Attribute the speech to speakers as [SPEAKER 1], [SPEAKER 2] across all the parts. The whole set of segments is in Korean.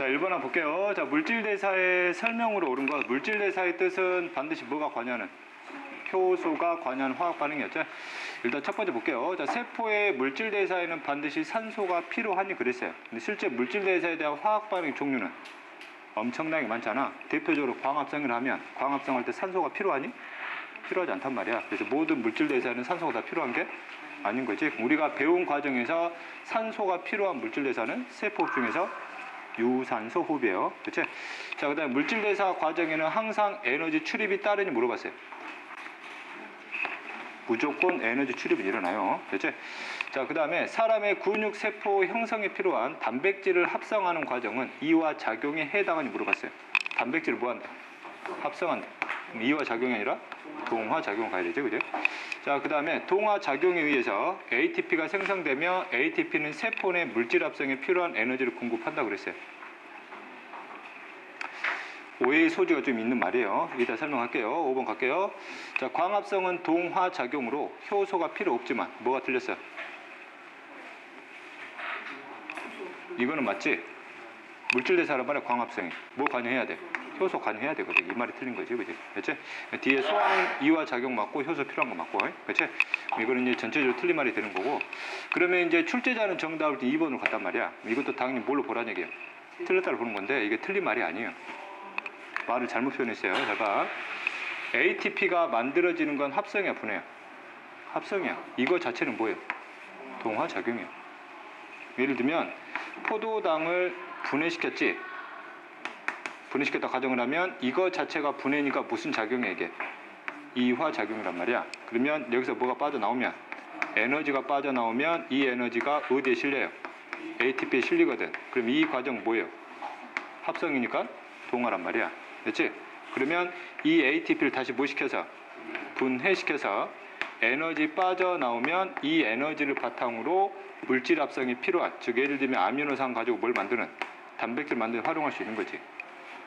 [SPEAKER 1] 자, 1번 한번 볼게요. 자, 물질대사의 설명으로 옳은 것. 물질대사의 뜻은 반드시 뭐가 관여하는? 효소가 관여하는 화학 반응이었죠. 일단 첫 번째 볼게요. 자, 세포의 물질대사에는 반드시 산소가 필요하니 그랬어요. 근데 실제 물질대사에 대한 화학 반응 종류는 엄청나게 많잖아. 대표적으로 광합성을 하면 광합성할 때 산소가 필요하니? 필요하지 않단 말이야. 그래서 모든 물질대사에는 산소가 다 필요한 게 아닌 거지. 우리가 배운 과정에서 산소가 필요한 물질대사는 세포 중에서 유산소 호흡이에요. 그렇지? 자, 그 다음에 물질대사 과정에는 항상 에너지 출입이 따르니 물어봤어요. 무조건 에너지 출입이 일어나요. 그렇지? 자, 그 다음에 사람의 근육 세포 형성에 필요한 단백질을 합성하는 과정은 이와 작용에 해당하니 물어봤어요. 단백질을 뭐 한다? 합성한다. 이와 작용이 아니라 동화 작용 가야 되죠. 그죠? 자, 그 다음에 동화 작용에 의해서 ATP가 생성되며 ATP는 세포 내 물질 합성에 필요한 에너지를 공급한다 그랬어요. 오해의 소지가 좀 있는 말이에요. 이따 설명할게요. 5번 갈게요. 자, 광합성은 동화 작용으로 효소가 필요 없지만 뭐가 틀렸어요? 이거는 맞지? 물질대사란 말이야. 광합성이 뭐 관여해야 돼? 효소 관여해야 되거든. 이 말이 틀린 거지, 그지? 그렇지? 뒤에 소화는 이와 작용 맞고 효소 필요한 거 맞고, 그렇지? 이거는 이제 전체적으로 틀린 말이 되는 거고. 그러면 이제 출제자는 정답을 2번으로 갔단 말이야. 이것도 당연히 뭘로 보라는 얘기예요? 틀렸다고 보는 건데 이게 틀린 말이 아니에요. 말을 잘못 표현했어요. 잘 봐. ATP가 만들어지는 건 합성이야, 분해야? 합성이야. 이거 자체는 뭐예요? 동화 작용이에요. 예를 들면 포도당을 분해시켰지. 분해시켰다 가정을 하면 이거 자체가 분해니까 무슨 작용이야 이게? 이화작용이란 말이야. 그러면 여기서 뭐가 빠져나오면 에너지가 빠져나오면 이 에너지가 어디에 실려요? ATP에 실리거든. 그럼 이 과정 뭐예요? 합성이니까 동화란 말이야. 됐지? 그러면 이 ATP를 다시 뭐 시켜서? 분해시켜서 에너지 빠져나오면 이 에너지를 바탕으로 물질 합성이 필요한, 즉 예를 들면 아미노산 가지고 뭘 만드는? 단백질 만드는 활용할 수 있는 거지.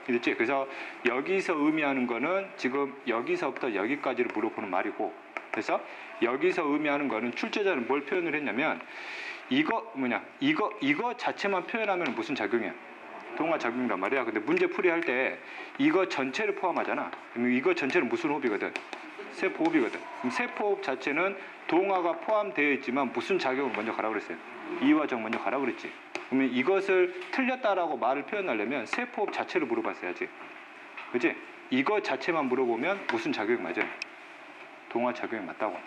[SPEAKER 1] 됐지? 그래서 여기서 의미하는 거는 지금 여기서부터 여기까지를 물어보는 말이고, 그래서 여기서 의미하는 거는 출제자는 뭘 표현을 했냐면 이거 자체만 표현하면 무슨 작용이야? 동화 작용이란 말이야. 근데 문제 풀이할 때 이거 전체를 포함하잖아. 그럼 이거 전체는 무슨 호흡이거든? 세포 호흡이거든. 그럼 세포 호흡 자체는 동화가 포함되어 있지만 무슨 작용을 먼저 가라고 그랬어요? 이화적 먼저 가라고 그랬지. 그러면 이것을 틀렸다라고 말을 표현하려면 세포 호흡 자체를 물어봤어야지. 그치? 이거 자체만 물어보면 무슨 작용이 맞아요? 동화 작용이 맞다고.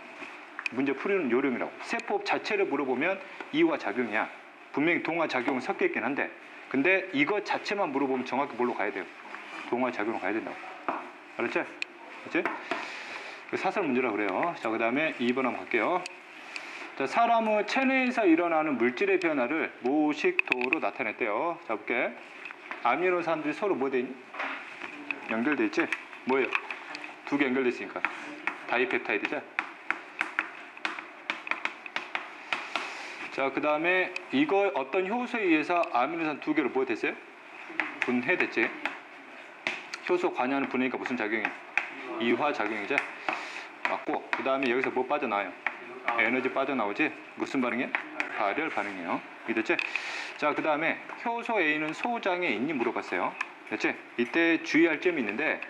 [SPEAKER 1] 문제 풀이는 요령이라고. 세포 호흡 자체를 물어보면 이화 작용이야. 분명히 동화 작용은 섞여 있긴 한데, 근데 이거 자체만 물어보면 정확히 뭘로 가야 돼요? 동화 작용으로 가야 된다고. 알았지? 그치? 사설 문제라고 그래요. 자, 그 다음에 2번 한번 갈게요. 자, 사람의 체내에서 일어나는 물질의 변화를 무식도로 나타냈대요. 자, 볼게. 아미노산들이 서로 뭐 돼 있니? 연결돼 있지? 뭐예요? 두 개 연결돼 있으니까 다이펩타이드죠? 자, 그 다음에 이거 어떤 효소에 의해서 아미노산 두 개로 뭐 됐어요? 분해됐지? 효소 관여하는 분해니까 무슨 작용이야? 이화작용이죠? 맞고, 그 다음에 여기서 뭐 빠져나와요? 에너지 빠져나오지? 무슨 반응이야? 발열 반응이에요. 이해됐지? 자, 그 다음에 효소 A는 소장에 있니? 물어봤어요. 됐지? 이때 주의할 점이 있는데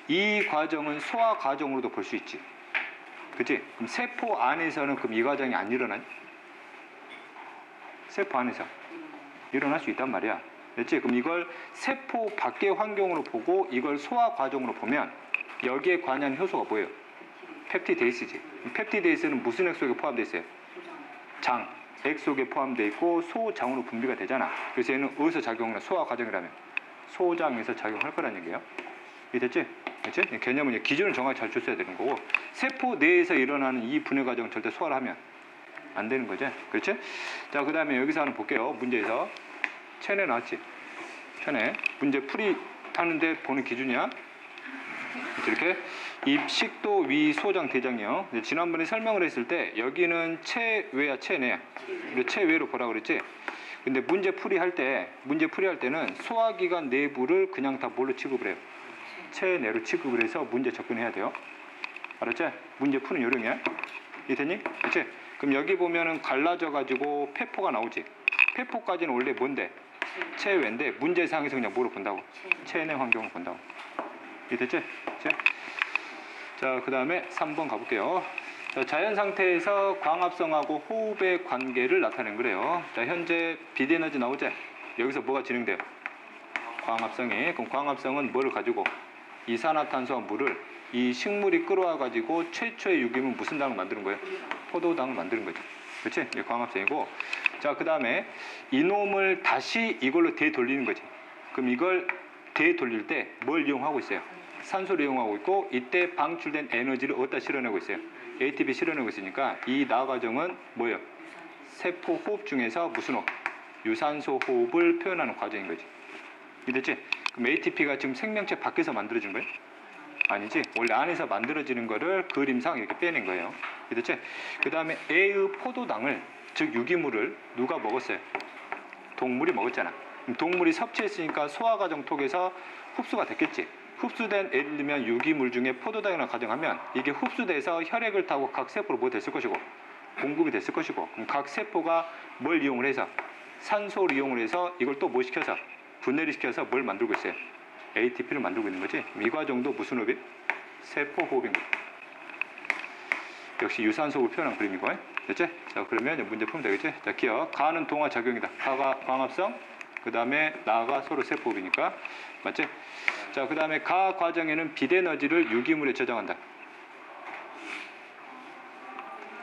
[SPEAKER 1] 이 과정은 소화 과정으로도 볼 수 있지. 그치? 그럼 세포 안에서는 그럼 이 과정이 안 일어나니? 세포 안에서 일어날 수 있단 말이야. 됐지? 그럼 이걸 세포 밖의 환경으로 보고 이걸 소화 과정으로 보면 여기에 관여하는 효소가 뭐예요? 펩티데이스지. 펩티데이스는 무슨 액 속에 포함되어 있어요? 장, 액 속에 포함되어 있고 소장으로 분비가 되잖아. 그래서 얘는 어디서 작용을 해? 소화 과정이라면 소장에서 작용할 거란 얘기예요. 이해됐지? 됐지? 개념은 기준을 정확히 잘 줬어야 되는 거고, 세포 내에서 일어나는 이 분해 과정 절대 소화를 하면 안 되는 거지. 그렇지? 자, 그 다음에 여기서 하나 볼게요. 문제에서 체내 나왔지? 체내 문제 풀이 하는데 보는 기준이야. 이렇게 입식도 위 소장 대장이요. 지난번에 설명을 했을 때 여기는 체외야 체내야. 체외로 보라고 그랬지. 근데 문제 풀이할 때는 소화기관 내부를 그냥 다 뭘로 취급을 해요? 체내로 취급을 해서 문제 접근해야 돼요. 알았지? 문제 푸는 요령이야. 이해됐니? 그렇지? 그럼 여기 보면은 갈라져 가지고 폐포가 나오지. 폐포까지는 원래 뭔데? 체외인데 문제상에서 그냥 뭐로 본다고? 체내 환경을 본다고. 이해됐지? 자, 그 다음에 3번 가볼게요. 자, 자연 상태에서 광합성하고 호흡의 관계를 나타내는 거래요. 자, 현재 비대에너지 나오지? 여기서 뭐가 진행돼요? 광합성이. 그럼 광합성은 뭐를 가지고? 이산화탄소와 물을 이 식물이 끌어와 가지고 최초의 유기물 무슨 당을 만드는 거예요? 포도당을 만드는 거죠. 그렇지? 이게 광합성이고. 자, 그 다음에 이놈을 다시 이걸로 되돌리는 거지. 그럼 이걸 되돌릴 때 뭘 이용하고 있어요? 산소를 이용하고 있고, 이때 방출된 에너지를 어디다 실어내고 있어요? ATP 실어내고 있으니까 이 나 과정은 뭐예요? 세포 호흡 중에서 무슨 호흡? 유산소 호흡을 표현하는 과정인 거지. 이해됐지? 그럼 ATP가 지금 생명체 밖에서 만들어진 거예요? 아니지. 원래 안에서 만들어지는 거를 그림상 이렇게 빼낸 거예요. 이해됐지? 그 다음에 A의 포도당을, 즉 유기물을 누가 먹었어요? 동물이 먹었잖아. 그럼 동물이 섭취했으니까 소화과정 통해서 흡수가 됐겠지. 흡수된, 예를 들면 유기물 중에 포도당이라고 가정하면 이게 흡수돼서 혈액을 타고 각 세포로 뭐 됐을 것이고 공급이 됐을 것이고, 그럼 각 세포가 뭘 이용을 해서? 산소를 이용을 해서 이걸 또 뭐 시켜서? 분해를 시켜서 뭘 만들고 있어요? ATP를 만들고 있는 거지. 이 과정도 무슨 호흡이? 세포 호흡인 거야. 역시 유산소 호흡을 표현한 그림이고. 됐지? 자, 그러면 이제 문제 풀면 되겠지? 자, 기억. 가는 동화 작용이다. 가가 광합성, 그 다음에 나가 서로 세포 호흡이니까. 맞지? 자, 그 다음에 가 과정에는 비대에너지를 유기물에 저장한다.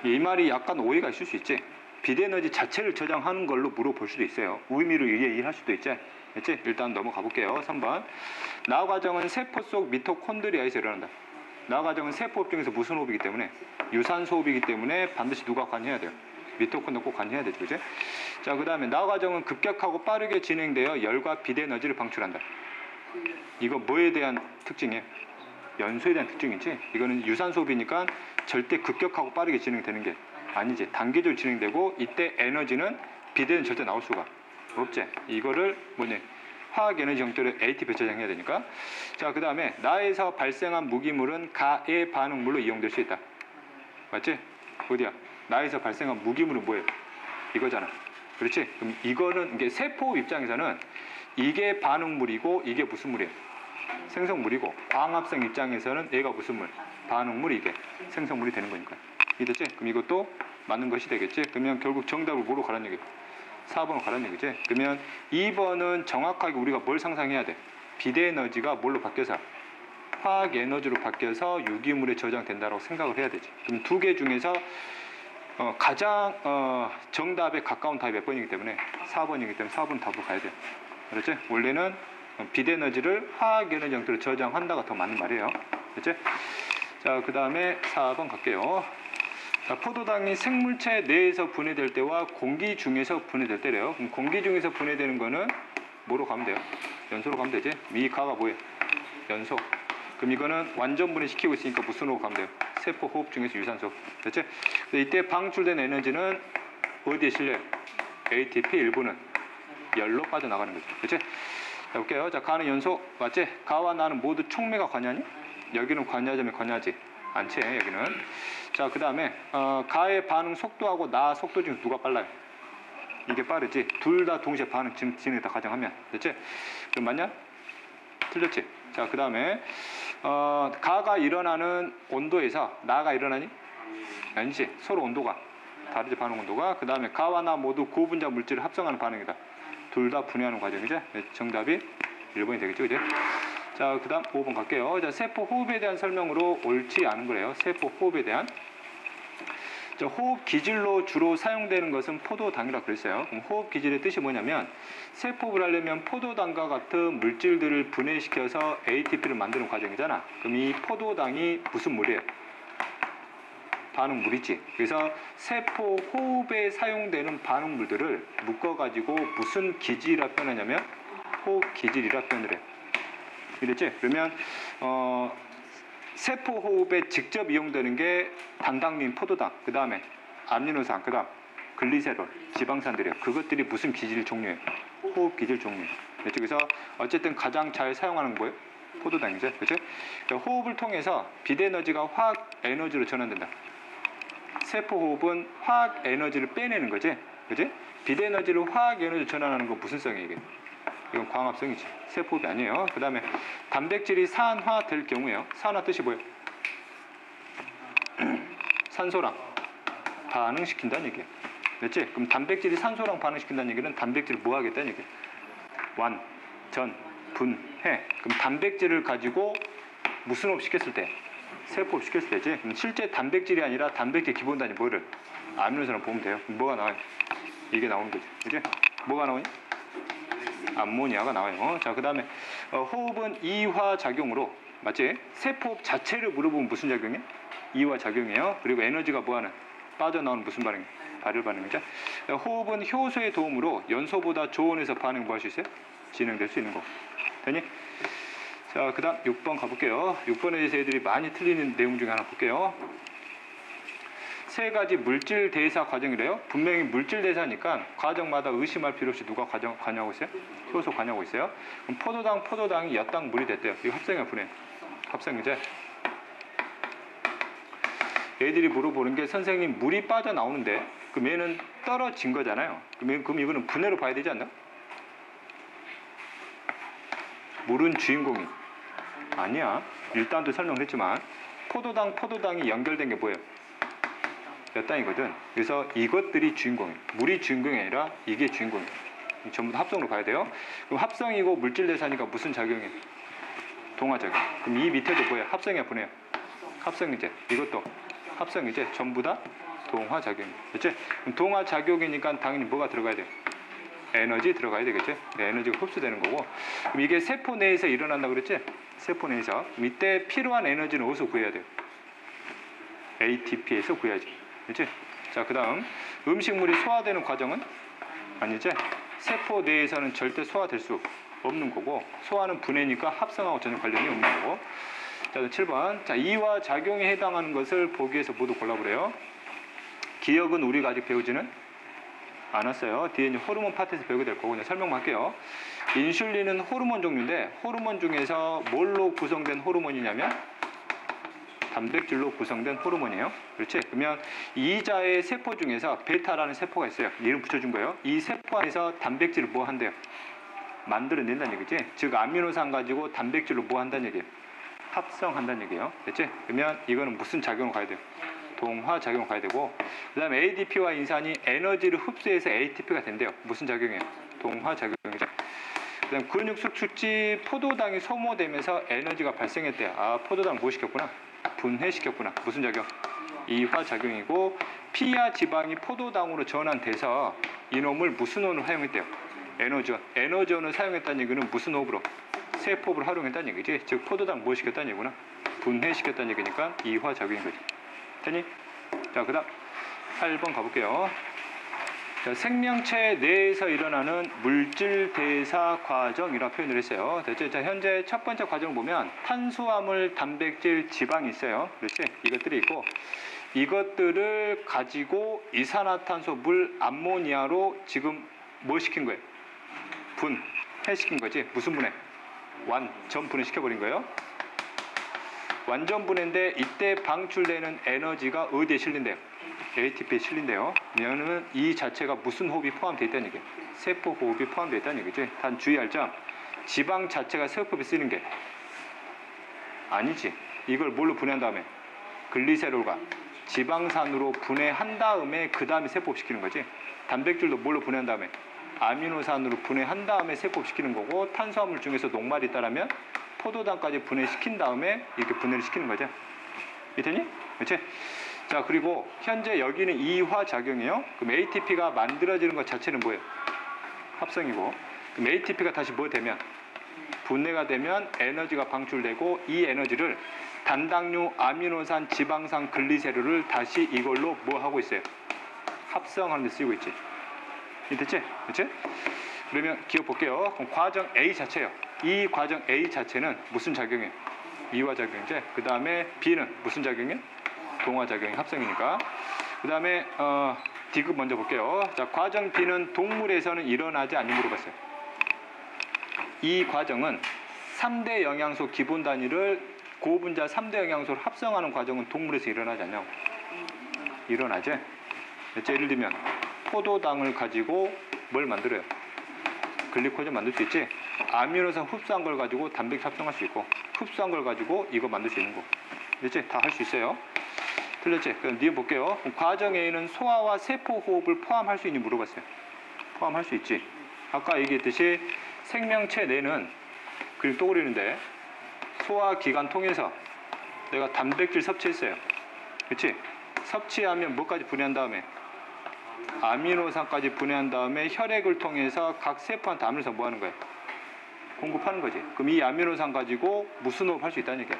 [SPEAKER 1] 이 말이 약간 오해가 있을 수 있지. 비대에너지 자체를 저장하는 걸로 물어볼 수도 있어요. 의미를 이해할 수도 있지. 됐지? 일단 넘어가 볼게요. 3번. 나 과정은 세포 속 미토콘드리아에서 일어난다. 나 과정은 세포 호흡 중에서 무슨 호흡이기 때문에? 유산소 호흡이기 때문에 반드시 누가 관여해야 돼요? 미토콘드리아 꼭 관여해야 되죠. 그죠? 자, 그 다음에 나 과정은 급격하고 빠르게 진행되어 열과 비대에너지를 방출한다. 이거 뭐에 대한 특징이에요? 연소에 대한 특징이지. 이거는 유산소 호흡이니까 절대 급격하고 빠르게 진행되는 게 아니지. 단계적으로 진행되고, 이때 에너지는 비대는 절대 나올 수가 없지. 이거를 뭐냐? 화학 에너지 형태로 ATP 저장해야 되니까. 자, 그 다음에 나에서 발생한 무기물은 가의 반응물로 이용될 수 있다. 맞지? 어디야? 나에서 발생한 무기물은 뭐예요? 이거잖아. 그렇지? 그럼 이거는 이게 세포 입장에서는 이게 반응물이고 이게 무슨 물이에요? 생성물이고, 광합성 입장에서는 얘가 무슨 물? 반응물, 이게 생성물이 되는 거니까. 이해됐지? 그럼 이것도 맞는 것이 되겠지? 그러면 결국 정답을 뭐로 가라는 얘기예요? 4번으로 가라는 얘기지? 그러면 2번은 정확하게 우리가 뭘 상상해야 돼? 비대에너지가 뭘로 바뀌어서? 화학 에너지로 바뀌어서 유기물에 저장된다고 생각을 해야 되지. 그럼 두 개 중에서 가장 정답에 가까운 답이 몇 번이기 때문에 4번이기 때문에 4번 답으로 가야 돼요. 그렇지? 원래는 비대에너지를 화학 에너지 형태로 저장한다가 더 맞는 말이에요. 그렇지? 자, 그 다음에 4번 갈게요. 자, 포도당이 생물체 내에서 분해될 때와 공기 중에서 분해될 때래요. 그럼 공기 중에서 분해되는 거는 뭐로 가면 돼요? 연소로 가면 되지? 이 가가 뭐예요? 연소. 그럼 이거는 완전 분해시키고 있으니까 무슨 호흡 가면 돼요? 세포 호흡 중에서 유산소. 그렇지? 이때 방출된 에너지는 어디에 실려요? ATP 일부는 열로 빠져나가는 거죠. 그렇지? 자, 볼게요. 자, 가는 연소 맞지? 가와 나는 모두 촉매가 관여하니? 여기는 관여하자면 관여하지 않지, 여기는. 자, 그 다음에 가의 반응 속도하고 나 속도 중에 누가 빨라요? 이게 빠르지. 둘 다 동시에 반응 진행다 가정하면. 됐지? 그럼 맞냐? 틀렸지? 자, 그 다음에 가가 일어나는 온도에서 나가 일어나니? 아니지. 서로 온도가 다르지, 반응 온도가. 그 다음에 가와 나 모두 고분자 물질을 합성하는 반응이다. 둘 다 분해하는 과정이죠. 네, 정답이 1번이 되겠죠, 그죠? 자, 그 다음 5번 갈게요. 자, 세포 호흡에 대한 설명으로 옳지 않은 거래요. 세포 호흡에 대한. 자, 호흡 기질로 주로 사용되는 것은 포도당이라고 그랬어요. 그럼 호흡 기질의 뜻이 뭐냐면, 세포를 하려면 포도당과 같은 물질들을 분해시켜서 ATP를 만드는 과정이잖아. 그럼 이 포도당이 무슨 물이에요? 반응물이지. 그래서 세포 호흡에 사용되는 반응물들을 묶어가지고 무슨 기질이라 표현하냐면 호흡 기질이라 표현을 해요. 이랬지? 그러면 세포 호흡에 직접 이용되는 게 단당민, 포도당, 그 다음에 아미노산, 그 다음 글리세롤, 지방산들이에요. 그것들이 무슨 기질 종류예요? 호흡 기질 종류예요. 그래서 어쨌든 가장 잘 사용하는 거예요? 포도당이죠. 그렇죠? 호흡을 통해서 비대에너지가 화학 에너지로 전환된다. 세포 호흡은 화학 에너지를 빼내는 거지. 그지? 비대에너지를 화학 에너지로 전환하는 건 무슨 성이에요, 이게? 이건 광합성이지. 세포흡이 아니에요. 그 다음에 단백질이 산화될 경우에요. 산화 뜻이 뭐예요? 산소랑 반응시킨다는 얘기예요. 됐지? 그럼 단백질이 산소랑 반응시킨다는 얘기는 단백질을 뭐 하겠다는 얘기예요? 완, 전, 분, 해. 그럼 단백질을 가지고 무슨 호흡 시켰을 때? 세포흡 시켰을 때지. 그럼 실제 단백질이 아니라 단백질 기본 단위 뭐를? 아미노산을 보면 돼요. 그럼 뭐가 나와요? 이게 나오는 거지. 그지? 뭐가 나오니? 암모니아가 나와요. 자, 그 다음에 호흡은 이화작용으로, 맞지? 세포흡 자체를 물어보면 무슨 작용이에요? 이화작용이에요. 그리고 에너지가 뭐하는? 빠져나오는 무슨 반응이에요? 발열 반응이죠. 호흡은 효소의 도움으로 연소보다 저온에서 반응 뭐 할 수 있어요? 진행될 수 있는 거. 되니? 자, 그 다음 6번 가볼게요. 6번에 대해서 애들이 많이 틀리는 내용 중에 하나 볼게요. 세 가지 물질 대사 과정이래요. 분명히 물질 대사니까 과정마다 의심할 필요 없이 누가 관여하고 있어요? 효소 관여하고 있어요. 그럼 포도당이 엿당 물이 됐대요. 이거 합성이야, 분해? 합성이죠. 애들이 물어보는 게 선생님 물이 빠져나오는데 그럼 얘는 떨어진 거잖아요. 그럼 이거는 분해로 봐야 되지 않나? 물은 주인공이 아니야. 일단도 설명을 했지만 포도당이 연결된 게 뭐예요? 엿당이거든. 그래서 이것들이 주인공이에요. 물이 주인공이 아니라 이게 주인공이에요. 전부 다 합성으로 봐야 돼요. 그럼 합성이고 물질 대사니까 무슨 작용이에요? 동화작용. 그럼 이 밑에도 뭐예요? 합성이야, 분해요? 합성이제. 이것도 합성이제. 전부 다 동화작용이에요. 그렇지? 그럼 동화작용이니까 당연히 뭐가 들어가야 돼요? 에너지 들어가야 되겠지? 네, 에너지가 흡수되는 거고. 그럼 이게 세포 내에서 일어난다고 그랬지? 세포 내에서. 이때 필요한 에너지는 어디서 구해야 돼요? ATP에서 구해야지. 그렇지? 자, 그 다음 음식물이 소화되는 과정은? 아니지? 세포 내에서는 절대 소화될 수 없는 거고, 소화는 분해니까 합성하고 전혀 관련이 없는 거고. 자, 7번. 자, 이화작용에 해당하는 것을 보기 위해서 모두 골라보래요. 기억은 우리가 아직 배우지는 않았어요. 뒤에 이제 호르몬 파트에서 배우게 될 거고 그냥 설명만 할게요. 인슐린은 호르몬 종류인데 호르몬 중에서 뭘로 구성된 호르몬이냐면 단백질로 구성된 호르몬이에요. 그렇지? 그러면 이자의 세포 중에서 베타라는 세포가 있어요. 이름 붙여준 거예요. 이 세포 안에서 단백질을 뭐 한대요? 만들어낸다는 얘기지. 즉 아미노산 가지고 단백질로 뭐 한다는 얘기예요? 합성한다는 얘기예요. 됐지? 그러면 이거는 무슨 작용을 가야 돼요? 동화작용 가야 되고, 그 다음에 ADP와 인산이 에너지를 흡수해서 ATP가 된대요. 무슨 작용이에요? 동화작용이죠. 그 다음 근육 수축지 포도당이 소모되면서 에너지가 발생했대요. 아, 포도당 뭐 시켰구나? 분해시켰구나. 무슨 작용? 이화작용이고, 피와 지방이 포도당으로 전환돼서 이놈을 무슨 원을 활용했대요? 에너지원. 에너지원을 사용했다는 얘기는 무슨 호흡으로? 세포흡을 활용했다는 얘기지. 즉 포도당 뭐 시켰다는 얘기구나? 분해시켰다는 얘기니까 이화작용인 거지. 되니? 자, 그 다음 8번 가볼게요. 자, 생명체 내에서 일어나는 물질 대사 과정이라고 표현을 했어요. 됐죠? 자, 현재 첫 번째 과정을 보면 탄수화물, 단백질, 지방이 있어요. 그렇지? 이것들이 있고, 이것들을 가지고 이산화탄소, 물, 암모니아로 지금 뭐 시킨 거예요? 분해시킨 거지. 무슨 분해? 완전 분해시켜버린 거예요. 완전 분해인데 이때 방출되는 에너지가 어디에 실린대요? ATP에 실린대요. 왜냐하면 이 자체가 무슨 호흡이 포함되어 있다는 얘기예요? 세포 호흡이 포함되어 있다는 얘기지. 단 주의할 점, 지방 자체가 세포에 쓰는 게 아니지. 이걸 뭘로 분해한 다음에? 글리세롤과 지방산으로 분해한 다음에 그 다음에 세포시키는 거지. 단백질도 뭘로 분해한 다음에? 아미노산으로 분해한 다음에 세포시키는 거고, 탄수화물 중에서 녹말이 있다라면 포도당까지 분해시킨 다음에 이렇게 분해를 시키는 거죠. 이해되니? 그렇지? 자, 그리고 현재 여기는 이화작용이에요. 그럼 ATP가 만들어지는 것 자체는 뭐예요? 합성이고, 그럼 ATP가 다시 뭐 되면? 분해가 되면 에너지가 방출되고, 이 에너지를 단당류, 아미노산, 지방산, 글리세롤을 다시 이걸로 뭐 하고 있어요? 합성하는 데 쓰이고 있지. 이해됐지? 그렇지? 그러면 기억 볼게요. 그럼 과정 A 자체예요. 이 과정 A 자체는 무슨 작용이에요? 이화작용이지. 그 다음에 B는 무슨 작용이에요? 동화작용이 합성이니까. 그 다음에 D급 먼저 볼게요. 자, 과정 B는 동물에서는 일어나지 않는 물어봤어요. 이 과정은 3대 영양소 기본 단위를 고분자 3대 영양소를 합성하는 과정은 동물에서 일어나지 않냐고. 일어나지. 예를 들면 포도당을 가지고 뭘 만들어요? 글리코젠 만들 수 있지? 아미노산 흡수한 걸 가지고 단백질 합성할 수 있고, 흡수한 걸 가지고 이거 만들 수 있는 거. 됐지? 다 할 수 있어요. 틀렸지? 그럼 니은 볼게요. 과정 A는 소화와 세포 호흡을 포함할 수 있니 물어봤어요. 포함할 수 있지. 아까 얘기했듯이 생명체 내는, 그리고 또 그리는데 소화기관 통해서 내가 단백질 섭취했어요. 그렇지? 섭취하면 뭐까지 분해한 다음에 아미노산까지 분해한 다음에 혈액을 통해서 각 세포한테 아미노산 뭐 하는 거야? 공급하는 거지. 그럼 이 아미노산 가지고 무슨 호흡 할 수 있다는 얘기야?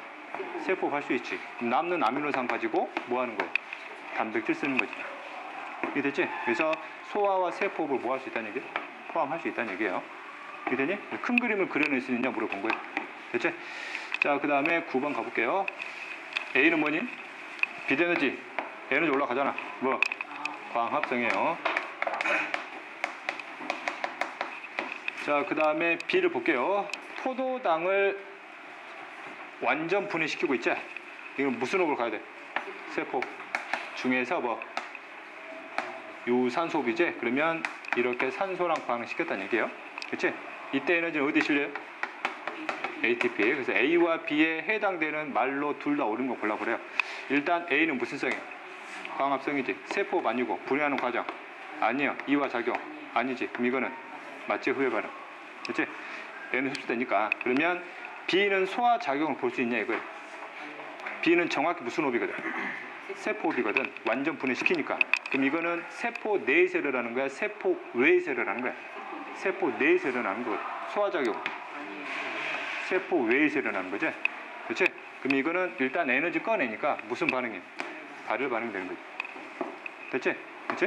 [SPEAKER 1] 세포 할 수 있지. 그럼 남는 아미노산 가지고 뭐 하는 거야? 단백질 쓰는 거지. 이게 됐지? 그래서 소화와 세포를 뭐 할 수 있다는 얘기야? 포함할 수 있다는 얘기예요. 이게 되니? 큰 그림을 그려낼 수 있느냐 물어본 거예요. 됐지? 자, 그 다음에 9번 가볼게요. A는 뭐니? 비대에너지. 에너지 올라가잖아. 뭐? 광합성이에요. 자, 그 다음에 B를 볼게요. 포도당을 완전 분해시키고 있지? 이건 무슨 호흡을 가야 돼? 세포 중에서 뭐? 유산소 호흡이지? 그러면 이렇게 산소랑 반응시켰다는 얘기예요. 그치? 이때 에너지는 어디 실려요? ATP. 그래서 A와 B에 해당되는 말로 둘 다 옳은 거 골라보래요. 일단 A는 무슨 성이에요? 광합성이지. 세포 아니고 분해하는 과정. 아니에요. 이와 작용. 아니지. 그럼 이거는 맞지? 후회 반응. 그치? A는 흡수되니까. 그러면 B는 소화 작용을 볼 수 있냐 이거예요. B는 정확히 무슨 호흡이거든? 세포 호흡이거든. 완전 분해시키니까. 그럼 이거는 세포 내의 세로라는 거야? 세포 외의 세로라는 거야? 세포 내의 세로라는 거거든. 소화작용. 세포 외의 세로라는 거지? 그렇지? 그럼 이거는 일단 에너지 꺼내니까 무슨 반응이야? 발열 반응이 되는 거지. 됐지? 그렇지?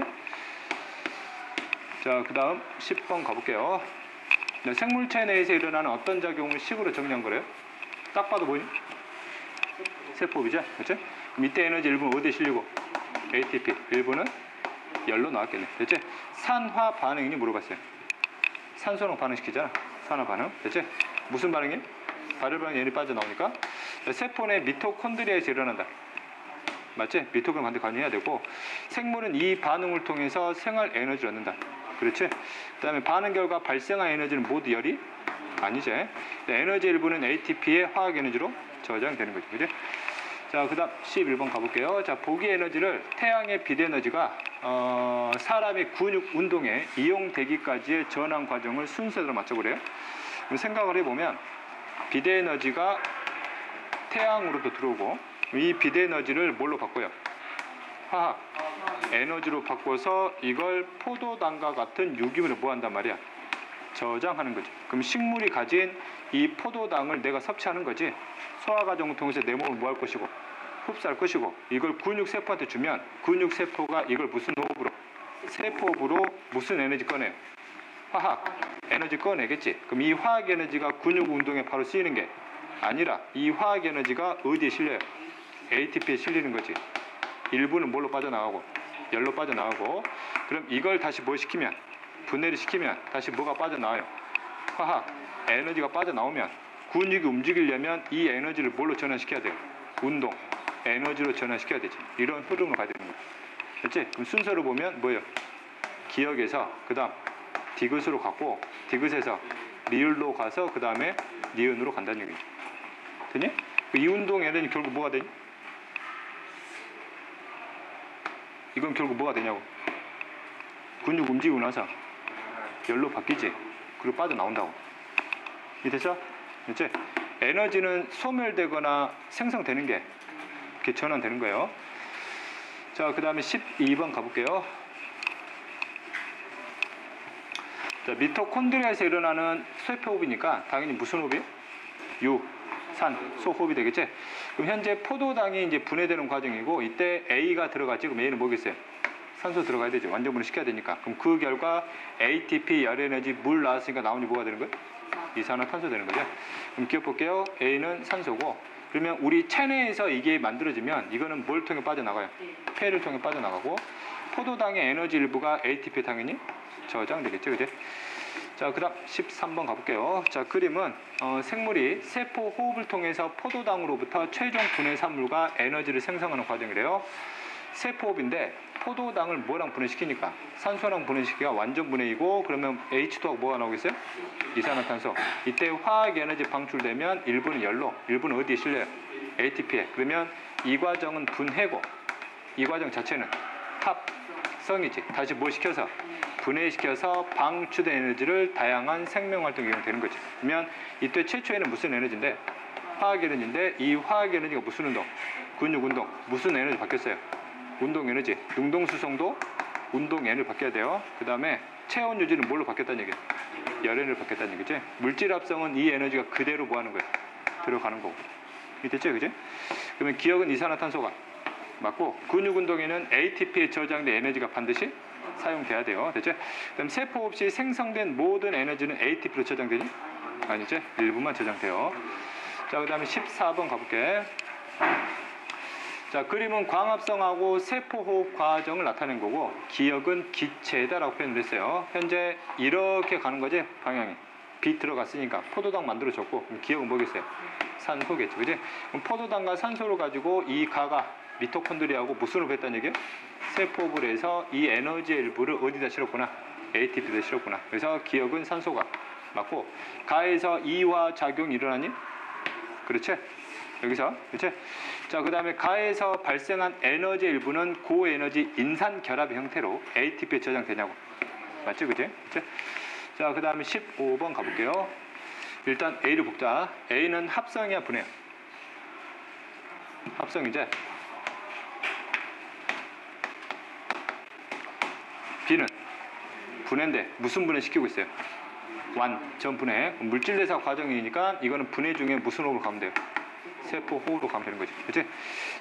[SPEAKER 1] 자, 그 다음 10번 가볼게요. 생물체 내에서 일어나는 어떤 작용을 식으로 정리한 거래요? 딱 봐도 뭐니? 세포비죠? 그렇지? 밑에 에너지 일부는 어디에 실리고? ATP. 일부는 열로 나왔겠네. 됐지? 산화 반응이니 물어봤어요. 산소랑 반응시키잖아. 산화 반응. 됐지? 무슨 반응이? 발열 반응이 얘는 빠져나오니까. 세포 내 미토콘드리아에서 일어난다. 맞지? 미토콘드리아 반대 관여해야 되고, 생물은 이 반응을 통해서 생활 에너지를 얻는다. 그렇지? 그 다음에 반응 결과 발생한 에너지는 모두 열이? 아니지. 에너지 일부는 ATP의 화학 에너지로 저장되는 거지. 그지? 자, 그 다음 11번 가볼게요. 자, 보기 에너지를 태양의 비대에너지가 사람의 근육 운동에 이용되기까지의 전환 과정을 순서대로 맞춰보래요. 생각을 해보면 비대에너지가 태양으로도 들어오고, 이 비대에너지를 뭘로 바꿔요? 화학 에너지로 바꿔서 이걸 포도당과 같은 유기물을 뭐 한단 말이야? 저장하는 거지. 그럼 식물이 가진 이 포도당을 내가 섭취하는 거지. 소화 과정을 통해서 내 몸을 뭐 할 것이고 흡수할 것이고, 이걸 근육세포한테 주면 근육세포가 이걸 무슨 호흡으로? 세포호흡으로 무슨 에너지 꺼내요? 화학 에너지 꺼내겠지. 그럼 이 화학 에너지가 근육 운동에 바로 쓰이는 게 아니라 이 화학 에너지가 어디에 실려요? ATP에 실리는 거지. 일부는 뭘로 빠져나가고? 열로 빠져나가고. 그럼 이걸 다시 뭐 시키면? 분해를 시키면 다시 뭐가 빠져나와요? 화학 에너지가 빠져나오면 근육이 움직이려면 이 에너지를 뭘로 전환시켜야 돼요? 운동 에너지로 전환시켜야 되지. 이런 흐름으로 가야 되는 거야. 됐지? 그럼 순서로 보면 뭐예요? 기억에서 그 다음 디귿으로 갔고, 디귿에서 리을로 가서 그 다음에 니은으로 간다는 얘기죠. 되니? 이 운동 에너지 결국 뭐가 되니? 이건 결국 뭐가 되냐고? 근육 움직이고 나서 열로 바뀌지. 그리고 빠져나온다고. 이해됐어? 됐지? 에너지는 소멸되거나 생성되는 게 이렇게 전환되는 거예요. 자, 그 다음에 12번 가볼게요. 자, 미토콘드리아에서 일어나는 쇠폐호흡이니까 당연히 무슨 호흡이에요? 산, 소 호흡이 되겠지? 그럼 현재 포도당이 이제 분해되는 과정이고, 이때 A가 들어가지. 그럼 A는 뭐겠어요? 산소 들어가야 되죠. 완전 분해시켜야 되니까. 그럼 그 결과 ATP, 열에너지, 물 나왔으니까 나오니 뭐가 되는 거예요? 이산화탄소 되는 거죠. 그럼 기억 볼게요. A는 산소고, 그러면 우리 체내에서 이게 만들어지면 이거는 뭘 통해 빠져나가요? 폐를 통해 빠져나가고, 포도당의 에너지 일부가 ATP에 당연히 저장되겠죠. 그죠? 자, 그 다음 13번 가볼게요. 자, 그림은 생물이 세포 호흡을 통해서 포도당으로부터 최종 분해 산물과 에너지를 생성하는 과정이래요. 세포 호흡인데 포도당을 뭐랑 분해시키니까 산소랑 분해시키기가 완전 분해이고 그러면 H2하고 뭐가 나오겠어요? 이산화탄소. 이때 화학 에너지 방출되면 일부는 열로, 일부는 어디에 실려요? ATP에. 그러면 이 과정은 분해고 이 과정 자체는 합성이지. 다시 뭐 시켜서? 분해시켜서 방출된 에너지를 다양한 생명활동에 이용되는 거지. 그러면 이때 최초에는 무슨 에너지인데? 화학 에너지인데 이 화학 에너지가 무슨 운동? 근육 운동. 무슨 에너지 바뀌었어요? 운동 에너지. 능동수송도 운동 에너지 바뀌어야 돼요. 그 다음에 체온 유지는 뭘로 바뀌었다는 얘기예요? 열 에너지 바뀌었다는 얘기지. 물질 합성은 이 에너지가 그대로 뭐 하는 거예요? 들어가는 거고. 됐죠? 그지? 그러면 기억은 이산화탄소가 맞고 근육 운동에는 ATP에 저장된 에너지가 반드시 사용돼야 돼요. 됐죠? 그다음 세포 없이 생성된 모든 에너지는 ATP로 저장되니? 아니죠? 일부만 저장돼요. 자, 그 다음에 14번 가볼게. 자, 그림은 광합성하고 세포호흡 과정을 나타낸 거고 기억은 기체다라고 표현을 했어요. 현재 이렇게 가는 거지 방향이. B 들어갔으니까 포도당 만들어졌고 그럼 기억은 뭐겠어요? 산소겠죠. 그지? 그럼 포도당과 산소를 가지고 이 가가 미토콘드리아하고 무슨 호흡을 했다는 얘기예요? 세포호흡을 해서 이 에너지의 일부를 어디다 실었구나? ATP에다 실었구나. 그래서 기억은 산소가 맞고 가에서 이화 작용이 일어나니? 그렇지? 여기서 그렇지? 자, 그 다음에 가에서 발생한 에너지 일부는 고에너지 인산 결합의 형태로 ATP에 저장되냐고. 맞지? 그지? 그치? 자, 그 다음에 15번 가볼게요. 일단 A를 볼자. A는 합성이야 분해야? 합성이지? B는 분해인데 무슨 분해 시키고 있어요? 완전 분해. 물질대사 과정이니까 이거는 분해 중에 무슨 호흡으로 가면 돼요? 세포 호흡으로 가면 되는 거지. 그치?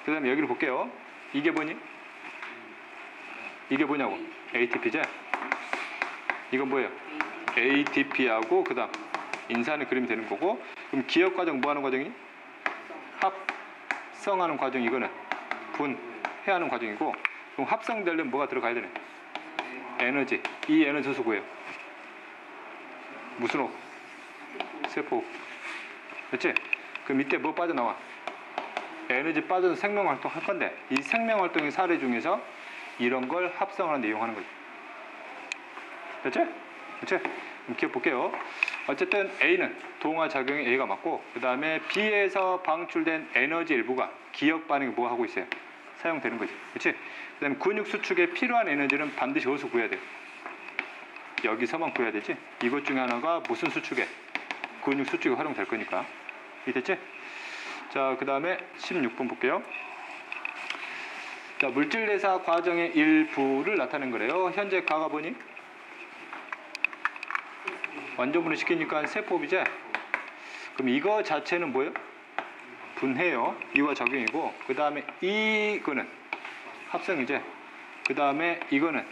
[SPEAKER 1] 그 다음에 여기를 볼게요. 이게 뭐니? 이게 뭐냐고? ATP지? 이건 뭐예요? ATP하고 그 다음 인산의 그림이 되는 거고 그럼 기억 과정 뭐 하는 과정이니? 합성하는 과정 이거는 분해하는 과정이고 그럼 합성되려면 뭐가 들어가야 되네? 에너지. 이 에너지 소수 구해요. 무슨 호흡? 세포 호흡. 그렇지? 그럼 이때 뭐 빠져나와? 에너지 빠져서 생명활동 할 건데 이 생명활동의 사례 중에서 이런 걸 합성하는 데 이용하는 거지. 됐지? 그렇지? 그럼 기억 볼게요. 어쨌든 A는 동화작용의 A가 맞고 그 다음에 B에서 방출된 에너지 일부가 기억 반응이 뭐 하고 있어요? 사용되는 거지. 그렇지? 그 다음에 근육 수축에 필요한 에너지는 반드시 어디서 구해야 돼요? 여기서만 구해야 되지. 이것 중에 하나가 무슨 수축에? 근육 수축에 활용될 거니까. 이해됐지? 자, 그 다음에 16번 볼게요. 자, 물질대사 과정의 일부를 나타낸 거래요. 현재 가가 보니? 완전 분해 시키니까 세포흡이지? 그럼 이거 자체는 뭐예요? 분해요. 이와 작용이고 그 다음에 이거는 합성이지? 그 다음에 이거는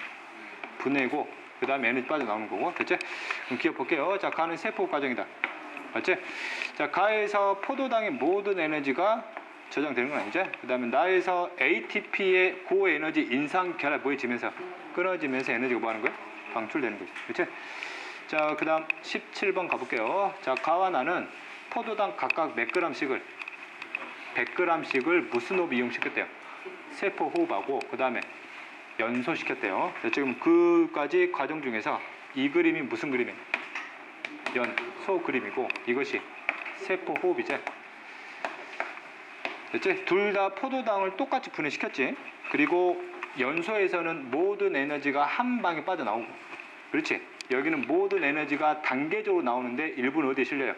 [SPEAKER 1] 분해고 그 다음에 에너지 빠져나오는 거고. 됐지? 그럼 기억 볼게요. 자, 가는 세포 과정이다. 맞지? 자, 가에서 포도당의 모든 에너지가 저장되는 건 아니죠? 그 다음에 나에서 ATP의 고에너지 인산 결합 모여지면서 끊어지면서 에너지가 뭐 하는 거야? 방출되는 거지. 그렇지? 자, 그 다음 17번 가볼게요. 자, 가와 나는 포도당 각각 몇 g씩을 100g씩을 무슨 호흡 이용시켰대요? 세포 호흡하고 그 다음에 연소시켰대요. 자, 지금 그까지 과정 중에서 이 그림이 무슨 그림이에요? 연소 그림이고 이것이 세포 호흡이지. 됐지? 둘 다 포도당을 똑같이 분해시켰지. 그리고 연소에서는 모든 에너지가 한 방에 빠져나오고 그렇지? 여기는 모든 에너지가 단계적으로 나오는데 일부는 어디에 실려요?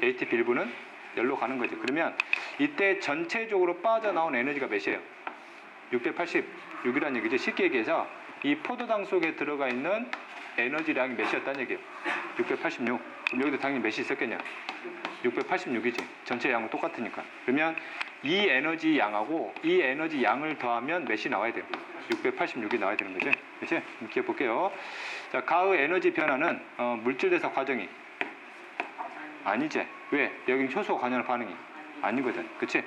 [SPEAKER 1] ATP 일부는 열로 가는 거지. 그러면 이때 전체적으로 빠져나온 에너지가 몇이에요? 686이라는 얘기지. 쉽게 얘기해서 이 포도당 속에 들어가 있는 에너지량이 몇이었다는 얘기예요? 686. 그럼 여기도 당연히 몇이 있었겠냐? 686이지. 전체 양은 똑같으니까. 그러면 이 에너지 양하고 이 에너지 양을 더하면 몇이 나와야 돼요? 686이 나와야 되는 거지. 그렇지? 기억 볼게요. 자, 가의 에너지 변화는 물질대사 과정이 아니지. 왜? 여기는 효소가 관여하는 반응이 아니거든. 그렇지?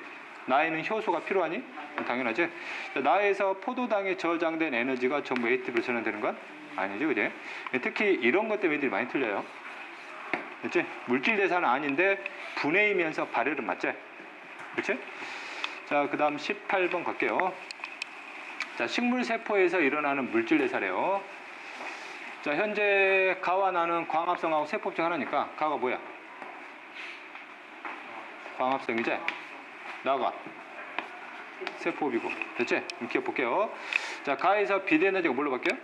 [SPEAKER 1] 나에는 효소가 필요하니? 당연하지. 자, 나에서 포도당에 저장된 에너지가 전부 ATP로 전환되는 건 아니지. 그지? 특히 이런 것 때문에 애들이 많이 틀려요. 그렇지? 물질대사는 아닌데 분해이면서 발열은 맞지? 그렇지? 자, 그 다음 18번 갈게요. 자, 식물 세포에서 일어나는 물질 대사래요. 자, 현재 가와 나는 광합성하고 세포 중 하나니까 가가 뭐야? 광합성이지? 나가 세포비고. 됐지? 그럼 기억 볼게요. 자, 가에서 비대에너지가 뭘로 바뀌어요?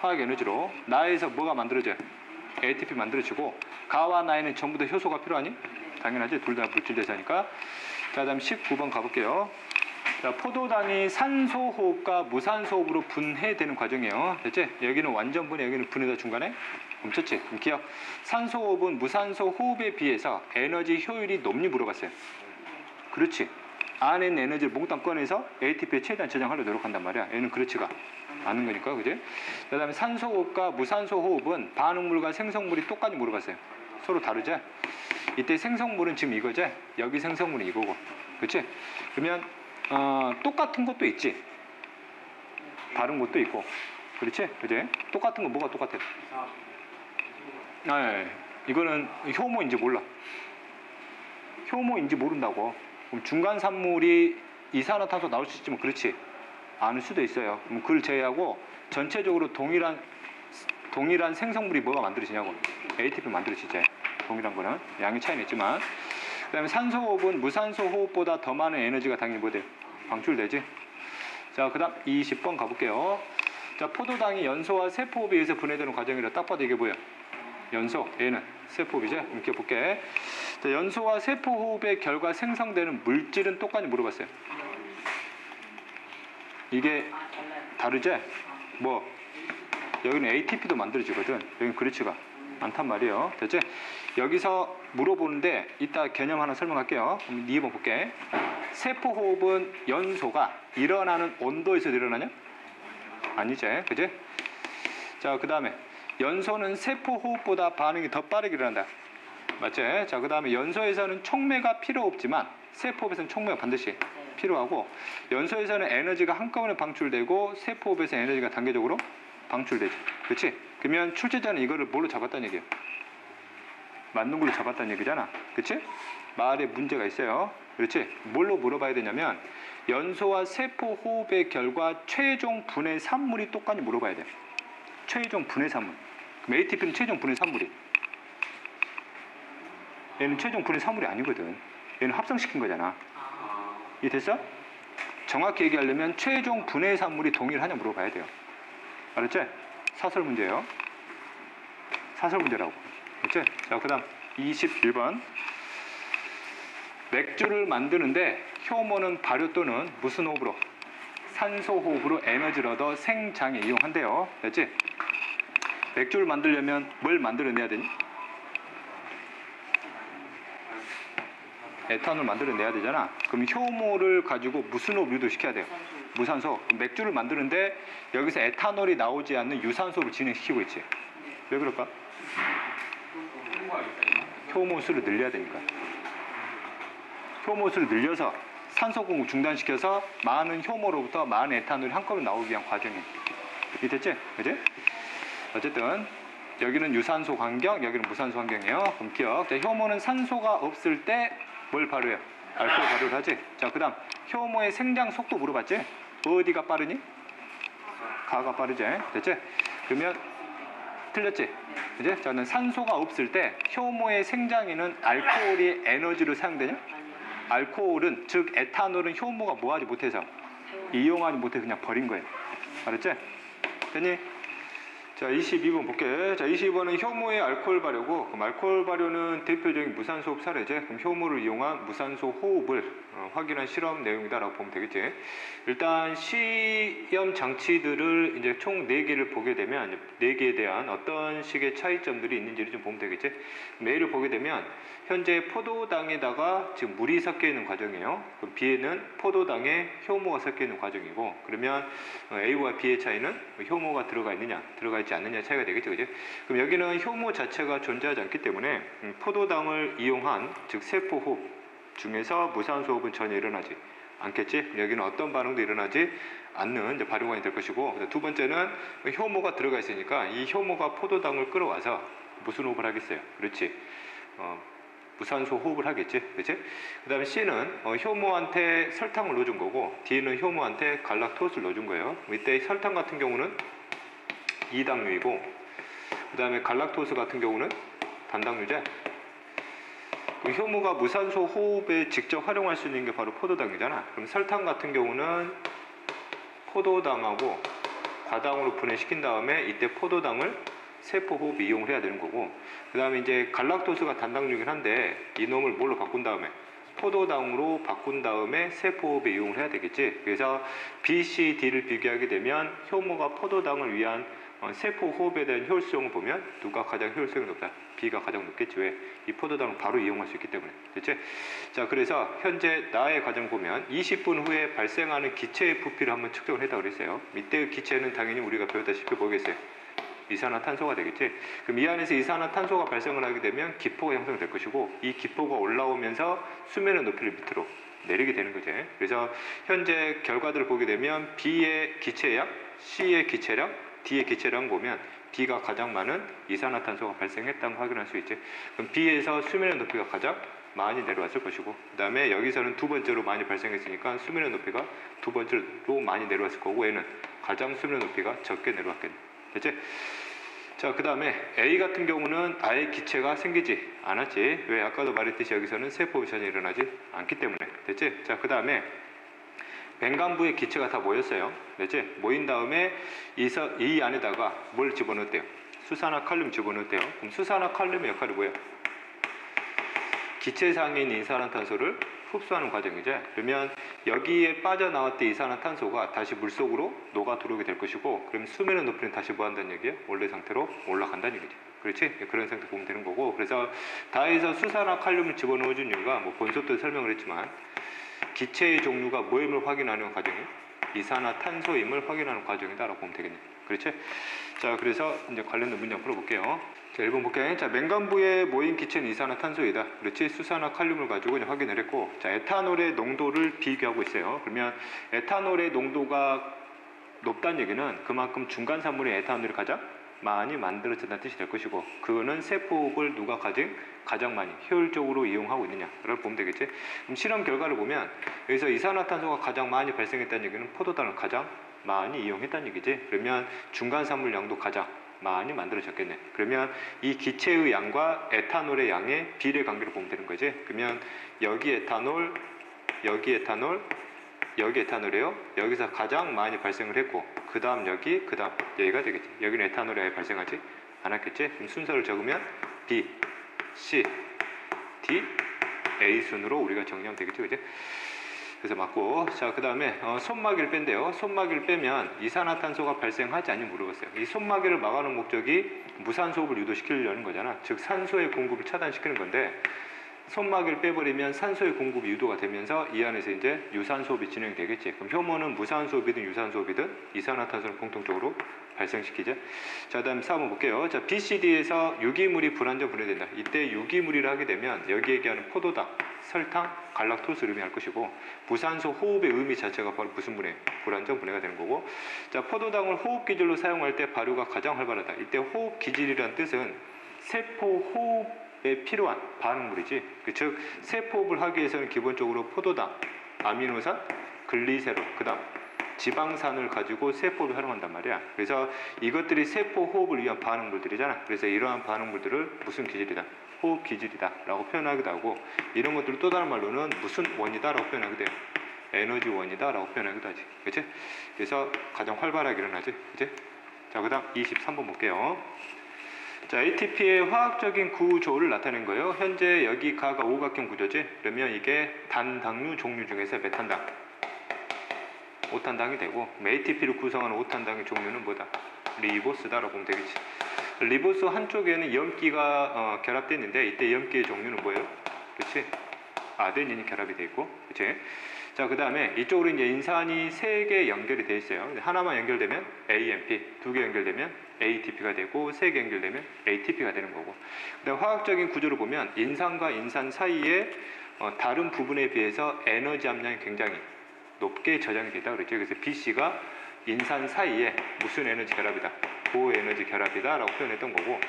[SPEAKER 1] 화학 에너지로. 나에서 뭐가 만들어져요? ATP 만들어지고. 가와 나에는 전부 다 효소가 필요하니? 당연하지. 둘 다 물질 대사니까. 자, 다음 19번 가볼게요. 자, 포도당이 산소 호흡과 무산소 호흡으로 분해되는 과정이에요. 됐지? 여기는 완전 분해, 여기는 분해다 중간에 멈췄지? 그럼 기억. 산소 호흡은 무산소 호흡에 비해서 에너지 효율이 높니 물어봤어요. 그렇지. 안에 있는 에너지를 몽땅 꺼내서 ATP에 최대한 저장하려고 노력한단 말이야. 얘는 그렇지가 않은 거니까, 그지? 그 다음에 산소 호흡과 무산소 호흡은 반응물과 생성물이 똑같이 물어봤어요. 서로 다르죠? 이때 생성물은 지금 이거죠? 여기 생성물은 이거고. 그렇지? 그러면 똑같은 것도 있지. 다른 것도 있고. 그렇지? 그지? 똑같은 거 뭐가 똑같아? 네. 이거는 효모인지 몰라. 효모인지 모른다고. 그럼 중간 산물이 이산화탄소 나올 수 있지만 그렇지 않을 수도 있어요. 그럼 그걸 제외하고 전체적으로 동일한 생성물이 뭐가 만들어지냐고. ATP 만들어지죠. 동일한 거는 양의 차이는 있지만. 그 다음에 산소 호흡은 무산소 호흡보다 더 많은 에너지가 당연히 뭐 돼요? 방출되지. 자, 그 다음 20번 가볼게요. 자, 포도당이 연소와 세포호흡에 의해서 분해되는 과정이라 딱 봐도 이게 뭐야? 연소, 얘는 세포호흡이죠. 이렇게 볼게. 자, 연소와 세포호흡의 결과 생성되는 물질은 똑같이 물어봤어요. 이게 다르지? 뭐 여기는 ATP도 만들어지거든. 여기는 그렇지가 않단 말이에요. 됐지? 여기서 물어보는데 이따 개념 하나 설명할게요. 그럼 2번 볼게. 세포호흡은 연소가 일어나는 온도에서 일어나냐? 아니지. 그지? 자, 그 다음에 연소는 세포호흡보다 반응이 더 빠르게 일어난다. 맞지? 자, 그 다음에 연소에서는 촉매가 필요 없지만 세포호흡에서는 촉매가 반드시 필요하고, 연소에서는 에너지가 한꺼번에 방출되고 세포호흡에서 에너지가 단계적으로 방출되지. 그렇지? 그러면 출제자는 이거를 뭘로 잡았다는 얘기예요? 맞는 걸로 잡았다는 얘기잖아. 그렇지? 말에 문제가 있어요. 그렇지? 뭘로 물어봐야 되냐면 연소와 세포호흡의 결과 최종 분해 산물이 똑같이 물어봐야 돼. 최종 분해 산물. 그럼 ATP는 최종 분해 산물이. 얘는 최종 분해 산물이 아니거든. 얘는 합성시킨 거잖아. 이해 됐어? 정확히 얘기하려면 최종 분해 산물이 동일하냐 물어봐야 돼요. 알았지? 사설 문제예요. 사설 문제라고. 그렇지? 자, 그 다음 21번. 맥주를 만드는데 효모는 발효 또는 무슨 호흡으로? 산소 호흡으로 에너지를 얻어 생장에 이용한대요. 됐지? 맥주를 만들려면 뭘 만들어내야 되니? 에탄올 만들어내야 되잖아. 그럼 효모를 가지고 무슨 호흡 유도시켜야 돼요? 무산소. 맥주를 만드는데 여기서 에탄올이 나오지 않는 유산소를 진행시키고 있지. 왜 그럴까? 효모 수를 늘려야 되니까. 효모 수를 늘려서 산소 공급 중단시켜서 많은 효모로부터 많은 에탄올이 한꺼번에 나오기 위한 과정이에요. 이해됐지? 그지? 어쨌든 여기는 유산소 환경, 여기는 무산소 환경이에요. 그럼 기억. 자, 효모는 산소가 없을 때 뭘 발효해요? 알코올 발효를 하지. 자, 그 다음 효모의 생장 속도 물어봤지? 어디가 빠르니? 가가 빠르지. 됐지? 그러면 틀렸지? 그지? 자, 산소가 없을 때 효모의 생장에는 알코올이 에너지로 사용되냐? 알코올은, 즉 에탄올은 효모가 뭐하지 못해서 이용하지 못해 그냥 버린 거예요. 알았지? 됐니? 자, 22번 볼게. 자, 22번은 효모의 알코올 발효고, 그럼 알코올 발효는 대표적인 무산소 호흡 사례지. 그럼 효모를 이용한 무산소 호흡을 확인한 실험 내용이다라고 보면 되겠지. 일단 시험 장치들을 이제 총 4개를 보게 되면 4개에 대한 어떤 식의 차이점들이 있는지를 좀 보면 되겠지. A를 보게 되면 현재 포도당에다가 지금 물이 섞여 있는 과정이에요. 그럼 B에는 포도당에 효모가 섞여 있는 과정이고, 그러면 A와 B의 차이는 효모가 들어가 있느냐, 들어가 있지 않느냐 차이가 되겠죠, 그죠? 그럼 여기는 효모 자체가 존재하지 않기 때문에 포도당을 이용한, 즉 세포호흡 중에서 무산소 호흡은 전혀 일어나지 않겠지. 여기는 어떤 반응도 일어나지 않는 이제 발효관이 될 것이고, 두 번째는 효모가 들어가 있으니까 이 효모가 포도당을 끌어와서 무슨 호흡을 하겠어요? 그렇지. 무산소 호흡을 하겠지, 그렇지? 그 다음에 C는 효모한테 설탕을 넣어준 거고, D는 효모한테 갈락토스를 넣어준 거예요. 이때 설탕 같은 경우는 이당류이고, 그 다음에 갈락토스 같은 경우는 단당류제. 효모가 무산소 호흡에 직접 활용할 수 있는 게 바로 포도당이잖아. 그럼 설탕 같은 경우는 포도당하고 과당으로 분해시킨 다음에 이때 포도당을 세포 호흡에 이용을 해야 되는 거고, 그 다음에 이제 갈락토스가 단당류이긴 한데 이놈을 뭘로 바꾼 다음에 포도당으로 바꾼 다음에 세포 호흡에 이용을 해야 되겠지. 그래서 B, C, D를 비교하게 되면 효모가 포도당을 위한 세포 호흡에 대한 효율성을 보면 누가 가장 효율성이 높다? B가 가장 높겠지. 왜? 이 포도당을 바로 이용할 수 있기 때문에. 됐지? 자, 그래서 현재 나의 과정 보면 20분 후에 발생하는 기체의 부피를 한번 측정을 했다고 그랬어요. 이때의 기체는 당연히 우리가 배웠다시피 뭐겠어요? 이산화탄소가 되겠지. 그럼 이 안에서 이산화탄소가 발생을 하게 되면 기포가 형성될 것이고, 이 기포가 올라오면서 수면의 높이를 밑으로 내리게 되는 거지. 그래서 현재 결과들을 보게 되면 B의 기체량, C의 기체량, D의 기체량 보면 B가 가장 많은 이산화탄소가 발생했다는 걸 확인할 수 있지. 그럼 B에서 수면의 높이가 가장 많이 내려왔을 것이고, 그 다음에 여기서는 두 번째로 많이 발생했으니까 수면의 높이가 두 번째로 많이 내려왔을 거고, 얘는 가장 수면의 높이가 적게 내려왔겠네. 됐지? 자, 그 다음에 A 같은 경우는 아예 기체가 생기지 않았지. 왜? 아까도 말했듯이 여기서는 세포 유전이 일어나지 않기 때문에. 됐지? 자, 그 다음에 맹간부의 기체가 다 모였어요. 됐지? 모인 다음에 이 안에다가 뭘 집어넣었대요? 수산화칼륨 집어넣었대요. 그럼 수산화칼륨의 역할이 뭐예요? 기체상에 있는 이산화탄소를 흡수하는 과정이죠. 그러면 여기에 빠져나왔던 이산화탄소가 다시 물속으로 녹아 들어오게 될 것이고, 그럼 수면의 높이는 다시 뭐 한다는 얘기예요? 원래 상태로 올라간다는 얘기죠. 그렇지? 그런 상태 보면 되는 거고, 그래서 다에서 수산화칼륨을 집어넣어준 이유가 뭐 본서 때 설명을 했지만 기체의 종류가 뭐임을 확인하는 과정이 이산화탄소임을 확인하는 과정이다라고 보면 되겠네요. 그렇지? 자, 그래서 이제 관련된 문장 풀어볼게요. 자, 1번 볼게요. 자, 맹간부에 모인 기체는 이산화탄소이다. 그렇지? 수산화칼륨을 가지고 이제 확인을 했고, 자, 에탄올의 농도를 비교하고 있어요. 그러면 에탄올의 농도가 높다는 얘기는 그만큼 중간산물인 에탄올이 가장 많이 만들어진다는 뜻이 될 것이고, 그거는 세포를 누가 가장 많이 효율적으로 이용하고 있느냐를 보면 되겠지. 그럼 실험 결과를 보면 여기서 이산화탄소가 가장 많이 발생했다는 얘기는 포도당을 가장 많이 이용했다는 얘기지. 그러면 중간산물 양도 가장 많이 만들어졌겠네. 그러면 이 기체의 양과 에탄올의 양의 비례 관계를 보면 되는 거지. 그러면 여기 에탄올, 여기 에탄올, 여기 에탄올이에요. 여기서 가장 많이 발생을 했고, 그 다음 여기, 그 다음 여기가 되겠지. 여기는 에탄올이 아예 발생하지 않았겠지. 그럼 순서를 적으면 B, C, D, A 순으로 우리가 정리하면 되겠죠. 그지? 그래서 맞고, 자, 그 다음에 손막이를 뺀대요. 손막이를 빼면 이산화탄소가 발생하지 않니 물어봤어요. 이 손막이를 막아놓은 목적이 무산소호흡을 유도시키려는 거잖아. 즉 산소의 공급을 차단시키는 건데, 손막이를 빼버리면 산소의 공급이 유도가 되면서 이 안에서 이제 유산소호흡이 진행이 되겠지. 그럼 효모는 무산소호흡이든 유산소호흡이든 이산화탄소를 공통적으로 발생시키죠. 자, 다음 4번 볼게요. 자, BCD에서 유기물이 불완전 분해된다. 이때 유기물이라 하게 되면 여기 얘기하는 포도당, 설탕, 갈락토스를 의미할 것이고, 무산소 호흡의 의미 자체가 바로 무슨 분해? 불완전 분해가 되는 거고, 자, 포도당을 호흡 기질로 사용할 때 발효가 가장 활발하다. 이때 호흡 기질이란 뜻은 세포 호흡에 필요한 반응물이지. 즉 세포호흡을 하기 위해서는 기본적으로 포도당, 아미노산, 글리세롤, 그 다음 지방산을 가지고 세포를 활용한단 말이야. 그래서 이것들이 세포 호흡을 위한 반응물들이잖아. 그래서 이러한 반응물들을 무슨 기질이다? 호흡 기질이다 라고 표현하기도 하고, 이런 것들을 또 다른 말로는 무슨 원이다 라고 표현하기도 해요. 에너지 원이다 라고 표현하기도 하지. 그치? 그래서 가장 활발하게 일어나지. 그치? 자, 그 다음 23번 볼게요. 자, ATP의 화학적인 구조를 나타낸 거예요. 현재 여기 가가 오각형 구조지. 그러면 이게 단당류 종류 중에서 몇 탄당? 5탄당이 되고, ATP를 구성하는 5탄당의 종류는 뭐다? 리보스다라고 보면 되겠지. 리보스 한쪽에는 염기가 결합되어 있는데, 이때 염기의 종류는 뭐예요? 그렇지? 아데닌이 결합이 되어 있고, 그렇지? 자, 그 다음에 이쪽으로 이제 인산이 3개 연결이 되어 있어요. 하나만 연결되면 AMP, 2개 연결되면 ATP가 되고, 3개 연결되면 ATP가 되는 거고. 그다음 화학적인 구조를 보면 인산과 인산 사이에 다른 부분에 비해서 에너지 함량이 굉장히 높게 저장이 되다 그랬죠. 그래서 BC가 인산 사이에 무슨 에너지 결합이다. 고에너지 결합이다 라고 표현했던 거고,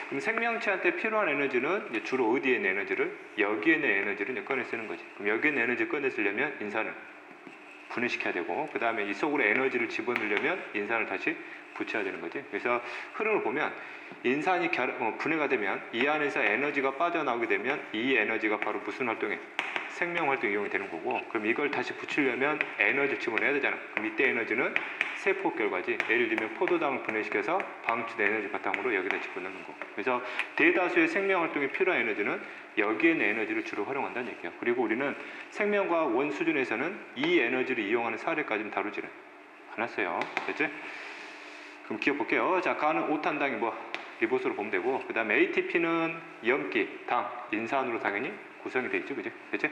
[SPEAKER 1] 그럼 생명체한테 필요한 에너지는 이제 주로 어디에 있는 에너지를? 여기에 있는 에너지를 이제 꺼내 쓰는 거지. 그럼 여기에 있는 에너지를 꺼내 쓰려면 인산을 분해시켜야 되고, 그 다음에 이 속으로 에너지를 집어넣으려면 인산을 다시 붙여야 되는 거지. 그래서 흐름을 보면 인산이 분해가 되면 이 안에서 에너지가 빠져나오게 되면 이 에너지가 바로 무슨 활동에? 생명 활동 이용이 되는 거고, 그럼 이걸 다시 붙이려면 에너지를 집어내야 되잖아. 그럼 이때 에너지는 세포 결과지. 예를 들면 포도당을 분해시켜서 방출된 에너지 바탕으로 여기다 집어넣는 거. 그래서 대다수의 생명 활동에 필요한 에너지는 여기에 있는 에너지를 주로 활용한다는 얘기야. 그리고 우리는 생명과 원 수준에서는 이 에너지를 이용하는 사례까지는 다루지는 않았어요. 됐지? 그럼 기억 볼게요. 자, 가는 5탄당이 리보스로 보면 되고, 그 다음에 ATP는 염기, 당, 인산으로 당연히 구성이 되어 있죠. 그지? 됐지?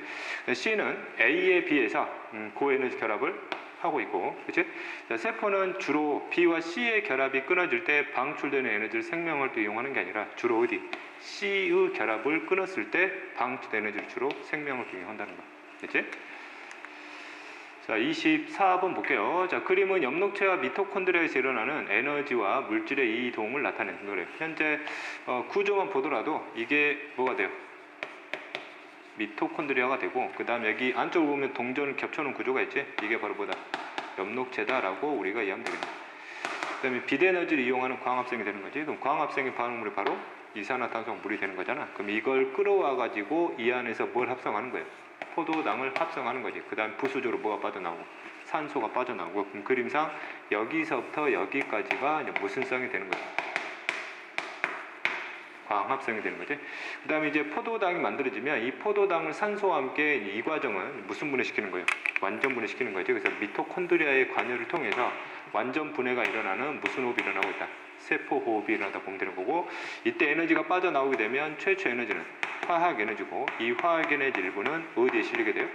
[SPEAKER 1] C는 A에 비해서 고에너지 결합을 하고 있고, 그치? 자, 세포는 주로 B와 C의 결합이 끊어질 때 방출되는 에너지를 생명활동에 이용하는 게 아니라 주로 어디? C의 결합을 끊었을 때 방출되는 에너지를 주로 생명활동에 이용한다는 거야. 됐지? 자, 24번 볼게요. 자, 그림은 엽록체와 미토콘드리아에서 일어나는 에너지와 물질의 이동을 나타내는 거래요. 현재 구조만 보더라도 이게 뭐가 돼요? 미토콘드리아가 되고, 그 다음 여기 안쪽으로 보면 동전을 겹쳐놓은 구조가 있지? 이게 바로 뭐다? 엽록체다라고 우리가 이해하면 되겠네. 그 다음에 비대에너지를 이용하는 광합성이 되는 거지. 그럼 광합성의 반응물이 바로 이산화탄소가 물이 되는 거잖아. 그럼 이걸 끌어와 가지고 이 안에서 뭘 합성하는 거예요? 포도당을 합성하는 거지. 그 다음 부수적으로 뭐가 빠져나오고? 산소가 빠져나오고. 그럼 그림상 여기서부터 여기까지가 이제 무슨 성이 되는 거야? 광합성이 되는 거지. 그 다음에 이제 포도당이 만들어지면 이 포도당을 산소와 함께 이 과정은 무슨 분해시키는 거예요? 완전 분해시키는 거지. 그래서 미토콘드리아의 관여를 통해서 완전 분해가 일어나는 무슨 호흡이 일어나고 있다? 세포 호흡이 일어나다 보면 되는 거고, 이때 에너지가 빠져나오게 되면 최초 에너지는 화학 에너지고, 이 화학 에너지 일부는 어디에 실리게 돼요?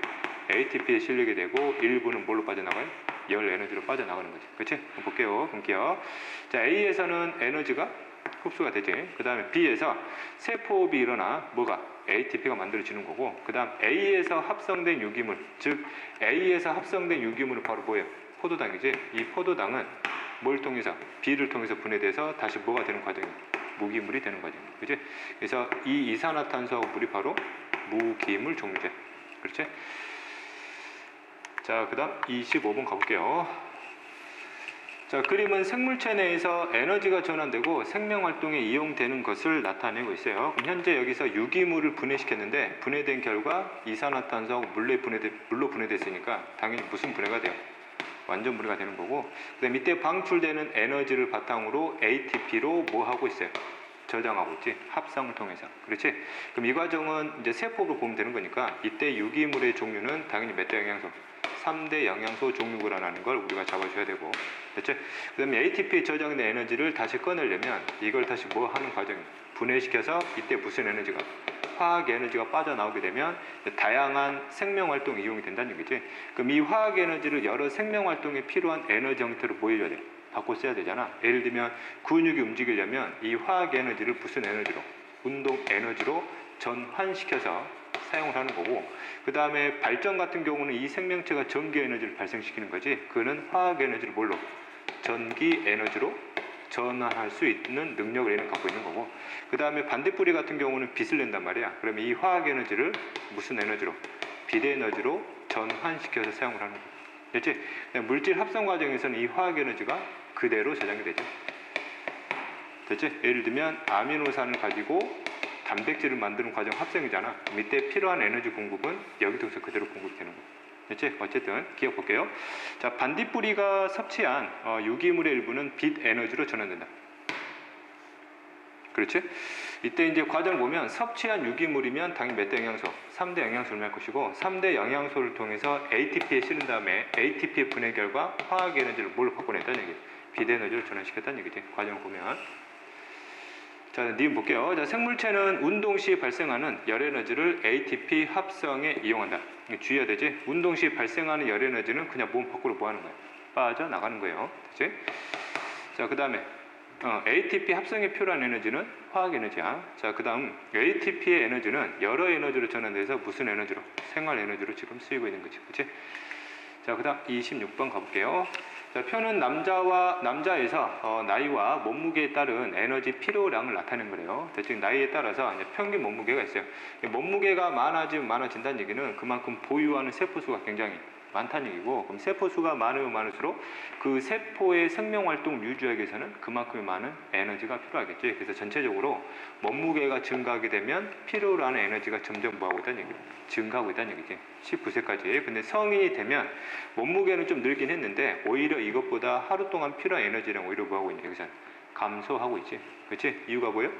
[SPEAKER 1] ATP에 실리게 되고, 일부는 뭘로 빠져나가요? 열 에너지로 빠져나가는 거지. 그렇지? 볼게요. 볼게요. 자, A에서는 에너지가 흡수가 되지. 그 다음에 B에서 세포호흡이 일어나 뭐가? ATP가 만들어지는 거고, 그 다음 A에서 합성된 유기물, 즉 A에서 합성된 유기물은 바로 뭐예요? 포도당이지. 이 포도당은 뭘 통해서? B를 통해서 분해돼서 다시 뭐가 되는 과정이에요? 무기물이 되는 과정이에요. 그치? 그래서 이 이산화탄소하고 물이 바로 무기물 종류제. 그렇지? 자, 그 다음 25번 가볼게요. 자, 그림은 생물체 내에서 에너지가 전환되고 생명활동에 이용되는 것을 나타내고 있어요. 그럼 현재 여기서 유기물을 분해시켰는데, 분해된 결과 이산화탄소하고 물로 분해됐으니까 당연히 무슨 분해가 돼요? 완전 분해가 되는 거고, 그 다음에 이때 방출되는 에너지를 바탕으로 ATP로 뭐 하고 있어요? 저장하고 있지. 합성을 통해서. 그렇지? 그럼 이 과정은 이제 세포로 보면 되는 거니까, 이때 유기물의 종류는 당연히 몇 대 영양소? 3대 영양소 종류구라는 걸 우리가 잡아줘야 되고, 됐죠? 그 다음에 ATP에 저장된 에너지를 다시 꺼내려면 이걸 다시 뭐 하는 과정이에요? 분해시켜서 이때 무슨 에너지가? 화학 에너지가 빠져나오게 되면 다양한 생명활동에 이용이 된다는 얘기지. 그럼 이 화학 에너지를 여러 생명활동에 필요한 에너지 형태로 보여줘야 돼. 바꿔 써야 되잖아. 예를 들면 근육이 움직이려면 이 화학 에너지를 무슨 에너지로? 운동 에너지로 전환시켜서 사용을 하는 거고, 그 다음에 발전 같은 경우는 이 생명체가 전기 에너지를 발생시키는 거지. 그는 화학 에너지를 뭘로? 전기 에너지로 전환할 수 있는 능력을 얘는 갖고 있는 거고, 그 다음에 반대뿌리 같은 경우는 빛을 낸단 말이야. 그러면 이 화학 에너지를 무슨 에너지로? 비대 에너지로 전환시켜서 사용을 하는 거고, 됐지? 물질 합성 과정에서는 이 화학 에너지가 그대로 저장이 되죠. 됐지? 예를 들면 아미노산을 가지고 단백질을 만드는 과정 합성이잖아. 이때 필요한 에너지 공급은 여기 통해서 그대로 공급이 되는 거야. 됐지? 어쨌든 기억 볼게요. 자, 반딧불이가 섭취한 유기물의 일부는 빛 에너지로 전환된다. 그렇지? 이때 이제 과정을 보면 섭취한 유기물이면 당연히 몇 대 영양소? 3대 영양소를 할 것이고, 3대 영양소를 통해서 ATP에 실은 다음에 ATP의 분해 결과 화학 에너지를 뭘로 바꿔냈다는 얘기예요? 빛 에너지로 전환시켰다는 얘기지. 과정을 보면. 자, 님 볼게요. 자, 생물체는 운동 시 발생하는 열 에너지를 ATP 합성에 이용한다. 주의해야 되지? 운동 시 발생하는 열 에너지는 그냥 몸 밖으로 뭐 하는 거예요? 빠져나가는 거예요. 그치? 자, 그 다음에 ATP 합성에 필요한 에너지는 화학 에너지야. 자, 그 다음 ATP의 에너지는 여러 에너지로 전환돼서 무슨 에너지로? 생활 에너지로 지금 쓰이고 있는 거지. 그치? 자, 그 다음 26번 가볼게요. 자, 표는 남자에서 나이와 몸무게에 따른 에너지 필요량을 나타내는 거래요. 즉 나이에 따라서 이제 평균 몸무게가 있어요. 몸무게가 많아지면 많아진다는 얘기는 그만큼 보유하는 세포수가 굉장히 많다는 얘기고, 그럼 세포수가 많으면 많을수록 그 세포의 생명 활동을 유지하기 위해서는 그만큼의 많은 에너지가 필요하겠지. 그래서 전체적으로 몸무게가 증가하게 되면 필요로 하는 에너지가 점점 뭐하고 있다는 얘기예요. 증가하고 있다는 얘기지. 19세까지. 근데 성인이 되면 몸무게는 좀 늘긴 했는데 오히려 이것보다 하루 동안 필요한 에너지랑 오히려 뭐하고 있냐, 여기서 감소하고 있지. 그렇지? 이유가 뭐예요?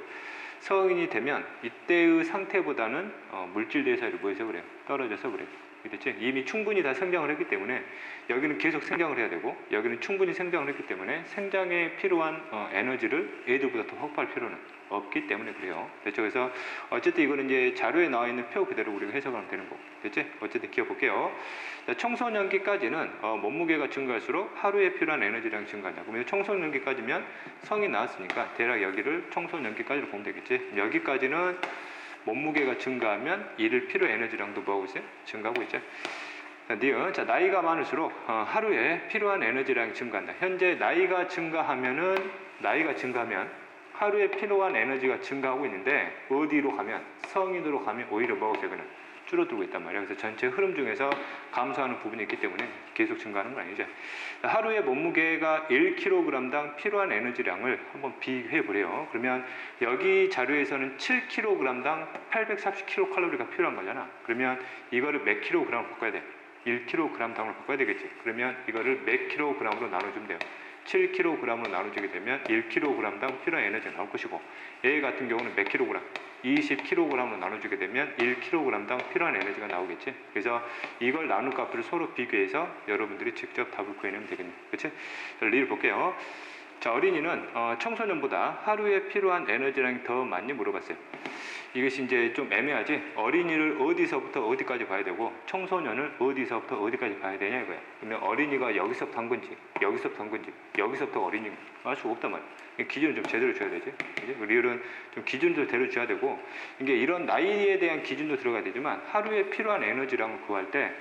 [SPEAKER 1] 성인이 되면 이때의 상태보다는 물질 대사율이 뭐해서 그래요? 떨어져서 그래요. 그렇지? 이미 충분히 다 성장을 했기 때문에 여기는 계속 성장을 해야 되고, 여기는 충분히 성장을 했기 때문에 생장에 필요한 에너지를 애들보다 더 확보할 필요는 없기 때문에 그래요. 됐죠? 그래서 어쨌든 이거는 이제 자료에 나와 있는 표 그대로 우리가 해석하면 되는 거고, 됐지? 어쨌든 기억볼게요. 청소년기까지는 몸무게가 증가할수록 하루에 필요한 에너지량이 증가한다. 그러면 청소년기까지면 성이 나왔으니까 대략 여기를 청소년기까지로 보면 되겠지? 여기까지는 몸무게가 증가하면 이를 필요 에너지량도 뭐하고 있어요? 증가하고 있죠. 자, 나이가 많을수록 하루에 필요한 에너지량이 증가한다. 현재 나이가 증가하면 하루에 필요한 에너지가 증가하고 있는데 어디로 가면, 성인으로 가면 오히려 뭐하고 있어요? 줄어들고 있단 말이야. 그래서 전체 흐름 중에서 감소하는 부분이 있기 때문에 계속 증가하는 건 아니죠. 하루에 몸무게가 1kg당 필요한 에너지량을 한번 비교해 보래요. 그러면 여기 자료에서는 7kg당 840kcal가 필요한 거잖아. 그러면 이거를 몇 kg으로 바꿔야 돼? 1kg당으로 바꿔야 되겠지. 그러면 이거를 몇 kg으로 나눠주면 돼요? 7kg으로 나눠주게 되면 1kg당 필요한 에너지가 나올 것이고, 얘 같은 경우는 몇 kg? 20kg으로 나눠주게 되면 1kg당 필요한 에너지가 나오겠지. 그래서 이걸 나눈 값들을 서로 비교해서 여러분들이 직접 답을 구해내면 되겠네. 그렇지? 자, 리를 볼게요. 자, 어린이는 청소년보다 하루에 필요한 에너지량이 더 많이 물어봤어요. 이것이 이제 좀 애매하지. 어린이를 어디서부터 어디까지 봐야 되고 청소년을 어디서부터 어디까지 봐야 되냐 이거야. 그러면 어린이가 여기서부터 한 건지 여기서부터 한 건지 여기서부터 어린이 알 수가 없단 말이야. 기준을 좀 제대로 줘야 되지. 그치? 리을은 좀 기준도 대로 줘야 되고, 이게 이런 나이에 대한 기준도 들어가야 되지만 하루에 필요한 에너지량을 구할 때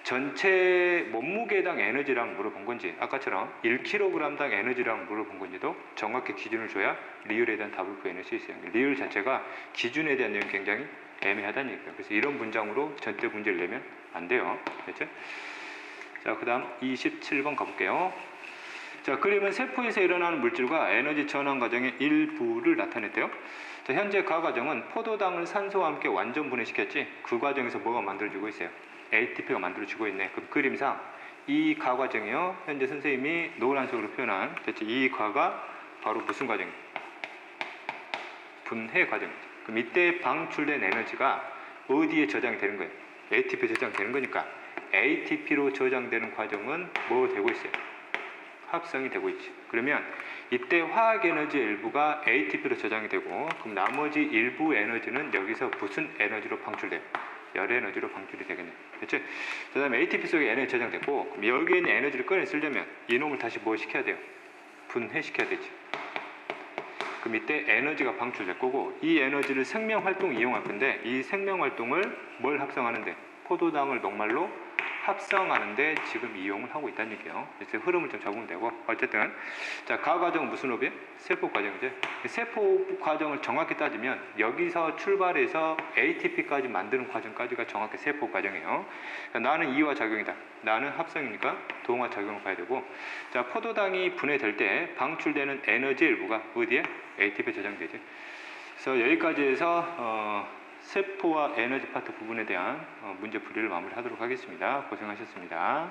[SPEAKER 1] 전체 몸무게당 에너지량 물어본 건지 아까처럼 1kg당 에너지량 물어본 건지도 정확히 기준을 줘야 리을에 대한 답을 구해낼 수 있어요. 리을 자체가 기준에 대한 내용이 굉장히 애매하다는 얘기예요. 그래서 이런 문장으로 절대 문제를 내면 안 돼요. 됐죠? 자, 그 다음 27번 가볼게요. 자, 그림은 세포에서 일어나는 물질과 에너지 전환 과정의 일부를 나타냈대요. 자, 현재 가 과정은 포도당을 산소와 함께 완전 분해시켰지. 그 과정에서 뭐가 만들어지고 있어요? ATP가 만들어지고 있네. 그럼 그림상 이 가 과정이요. 현재 선생님이 노란색으로 표현한 이 가가 바로 무슨 과정이에요? 분해 과정이죠. 그럼 이때 방출된 에너지가 어디에 저장이 되는 거예요? ATP에 저장되는 거니까 ATP로 저장되는 과정은 뭐 되고 있어요? 합성이 되고 있지. 그러면 이때 화학 에너지의 일부가 ATP로 저장이 되고, 그럼 나머지 일부 에너지는 여기서 무슨 에너지로 방출돼요? 열 에너지로 방출이 되겠네. 됐지? 그 다음에 ATP 속에 에너지 저장됐고, 그럼 여기에 있는 에너지를 꺼내 쓰려면 이놈을 다시 뭐 시켜야 돼요? 분해시켜야 되지. 그럼 이때 에너지가 방출될 거고, 이 에너지를 생명활동에 이용할 건데, 이 생명활동을 뭘 합성하는데? 포도당을 녹말로 합성하는데 지금 이용을 하고 있다는 얘기예요. 그래서 흐름을 좀 잡으면 되고, 어쨌든 자, 가 과정은 무슨 호흡이에요? 세포 과정이죠. 세포 과정을 정확히 따지면 여기서 출발해서 ATP까지 만드는 과정까지가 정확히 세포 과정이에요. 그러니까 나는 이와 작용이다. 나는 합성이니까 동화 작용을 봐야 되고, 자, 포도당이 분해될 때 방출되는 에너지 일부가 어디에? ATP에 저장되지. 그래서 여기까지 해서 세포와 에너지 파트 부분에 대한 문제 풀이를 마무리하도록 하겠습니다. 고생하셨습니다.